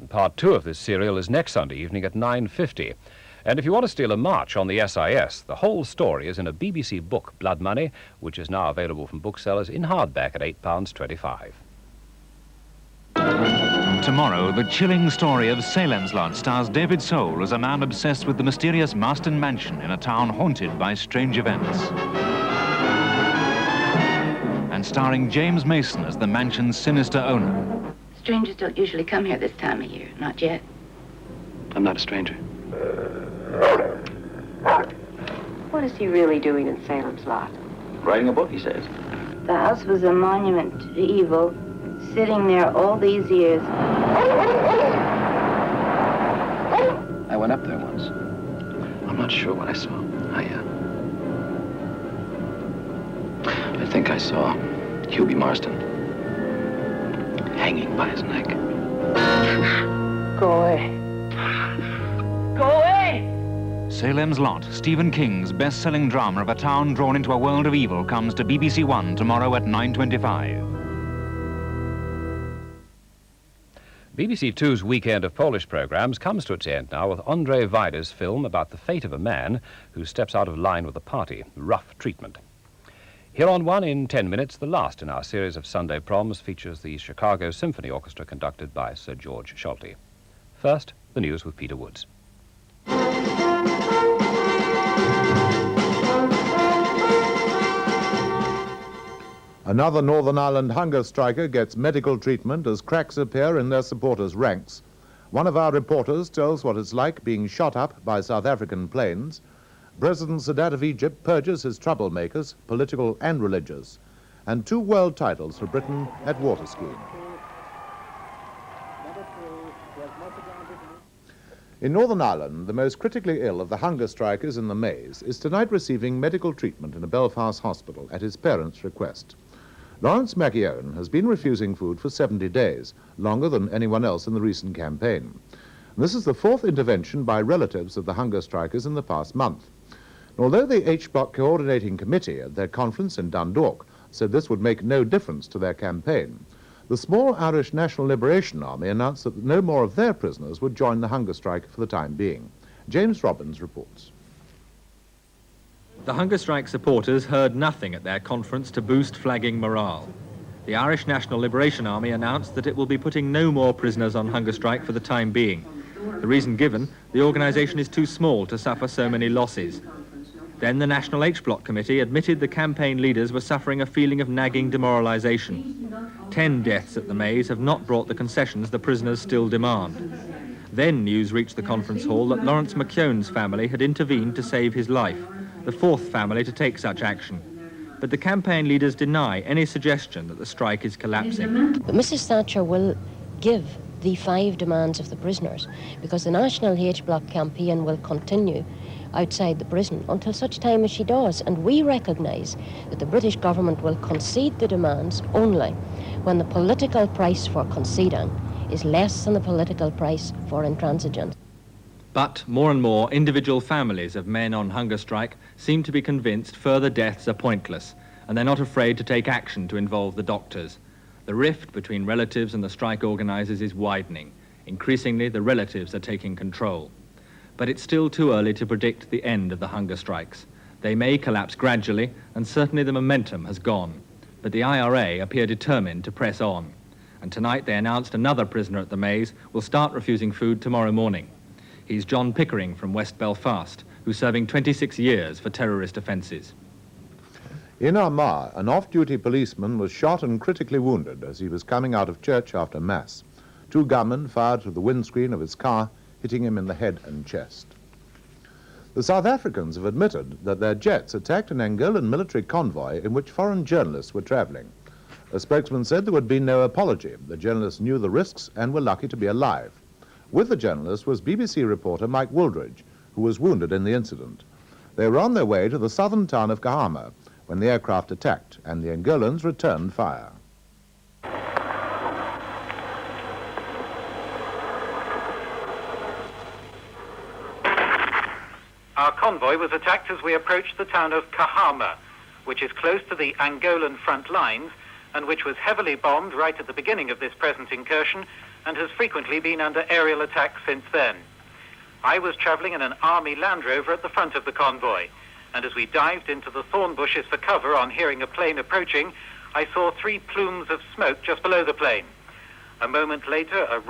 And part 2 of this serial is next Sunday evening at 9:50. And if you want to steal a march on the SIS, the whole story is in a BBC book, Blood Money, which is now available from booksellers in hardback at £8.25. Tomorrow, the chilling story of Salem's Lot stars David Soul as a man obsessed with the mysterious Marston Mansion in a town haunted by strange events. And starring James Mason as the mansion's sinister owner. Strangers don't usually come here this time of year, not yet. I'm not a stranger. What is he really doing in Salem's Lot? Writing a book, he says. The house was a monument to evil, sitting there all these years. I went up there once. I'm not sure what I saw. I think I saw Hubie Marston hanging by his neck. Go away. Go away! Salem's Lot, Stephen King's best-selling drama of a town drawn into a world of evil, comes to BBC1 tomorrow at 9:25. BBC Two's weekend of Polish programmes comes to its end now with Andrzej Wajda's film about the fate of a man who steps out of line with the party, Rough Treatment. Here on One in 10 Minutes, the last in our series of Sunday proms, features the Chicago Symphony Orchestra conducted by Sir George Solti. First, the news with Peter Woods. Another Northern Ireland hunger striker gets medical treatment as cracks appear in their supporters' ranks. One of our reporters tells what it's like being shot up by South African planes. President Sadat of Egypt purges his troublemakers, political and religious. And 2 world titles for Britain at water skiing. In Northern Ireland, the most critically ill of the hunger strikers in the maze is tonight receiving medical treatment in a Belfast hospital at his parents' request. Lawrence McKeown has been refusing food for 70 days, longer than anyone else in the recent campaign. This is the 4th intervention by relatives of the hunger strikers in the past month. Although the H-Block Coordinating Committee at their conference in Dundalk said this would make no difference to their campaign, the small Irish National Liberation Army announced that no more of their prisoners would join the hunger strike for the time being. James Robbins reports. The hunger strike supporters heard nothing at their conference to boost flagging morale. The Irish National Liberation Army announced that it will be putting no more prisoners on hunger strike for the time being. The reason given, the organisation is too small to suffer so many losses. Then the National H-Block Committee admitted the campaign leaders were suffering a feeling of nagging demoralisation. 10 deaths at the maze have not brought the concessions the prisoners still demand. Then news reached the conference hall that Lawrence McKeown's family had intervened to save his life, the 4th family to take such action. But the campaign leaders deny any suggestion that the strike is collapsing. But Mrs. Thatcher will give the 5 demands of the prisoners, because the National H-Block campaign will continue outside the prison until such time as she does. And we recognise that the British government will concede the demands only when the political price for conceding is less than the political price for intransigence. But more and more individual families of men on hunger strike seem to be convinced further deaths are pointless, and they're not afraid to take action to involve the doctors. The rift between relatives and the strike organisers is widening. Increasingly, the relatives are taking control. But it's still too early to predict the end of the hunger strikes. They may collapse gradually, and certainly the momentum has gone. But the IRA appear determined to press on. And tonight they announced another prisoner at the maze will start refusing food tomorrow morning. He's John Pickering from West Belfast, who's serving 26 years for terrorist offences. In Armagh, an off-duty policeman was shot and critically wounded as he was coming out of church after Mass. 2 gunmen fired through the windscreen of his car, hitting him in the head and chest. The South Africans have admitted that their jets attacked an Angolan military convoy in which foreign journalists were travelling. A spokesman said there would be no apology. The journalists knew the risks and were lucky to be alive. With the journalist was BBC reporter Mike Wooldridge, who was wounded in the incident. They were on their way to the southern town of Kahama when the aircraft attacked, and the Angolans returned fire. Our convoy was attacked as we approached the town of Kahama, which is close to the Angolan front lines and which was heavily bombed right at the beginning of this present incursion and has frequently been under aerial attack since then. I was travelling in an Army Land Rover at the front of the convoy, and as we dived into the thorn bushes for cover on hearing a plane approaching, I saw 3 plumes of smoke just below the plane. A moment later, a